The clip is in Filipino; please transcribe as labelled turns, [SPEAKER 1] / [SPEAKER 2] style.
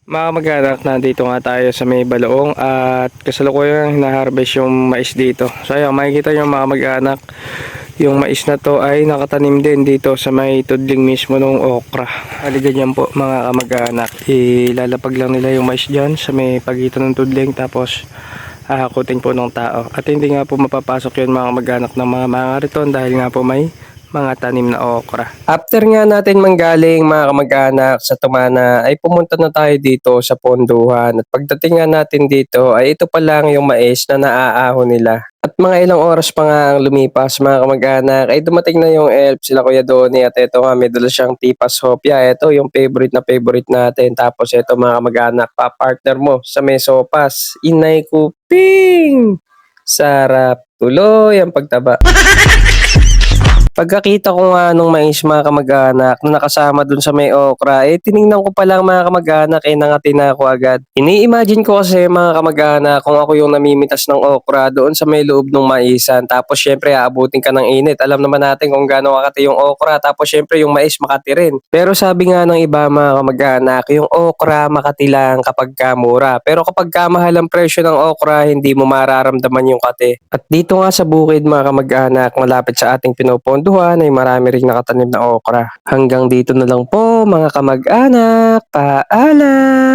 [SPEAKER 1] Mga kamag-anak, nandito nga tayo sa may Balaong at kasalukuyan hina-harvest yung mais dito. So ayun, makikita nyo mga kamag-anak, yung mais na to ay nakatanim din dito sa may tudling mismo ng okra. Ali ganyan po mga kamag-anak, ilalapag lang nila yung mais dyan sa may pagitan ng tudling, tapos kuting po ng tao. At hindi nga po mapapasok yun mga kamag-anak ng mga mangariton dahil nga po may mga tanim na okra. After nga natin manggaling mga kamag-anak sa Tumana ay pumunta na tayo dito sa Ponduhan, at pagdating nga natin dito ay ito pa lang yung mais na naaahon nila. At mga ilang oras pa nga ang lumipas mga kamag-anak ay dumating na yung elf sila Kuya Doni, at ito nga may dala siyang tipas hopya. Ito yung favorite na favorite natin. Tapos ito mga kamag-anak, pa-partner mo sa may sopas. Inay kuping! Sarap tuloy ang pagtaba. Pagkakita ko nga nung mais mga kamag-anak na nakasama dun sa may okra, tiningnan ko pa lang mga kamag-anak, nangati na ako agad. Ini-imagine ko kasi mga kamag-anak kung ako yung namimitas ng okra doon sa may loob ng maisan. Tapos syempre aabutin ka ng init. Alam naman natin kung gaano kakati yung okra. Tapos syempre yung mais makati rin. Pero sabi nga ng iba mga kamag-anak, yung okra makati lang kapag kamura. Pero kapag kamahal ang presyo ng okra, hindi mo mararamdaman yung kati. At dito nga sa bukid mga kamag-anak, malapit sa ating pinuponduhan ay marami ring nakatanim na okra. Hanggang dito na lang po mga kamag-anak. Paalam!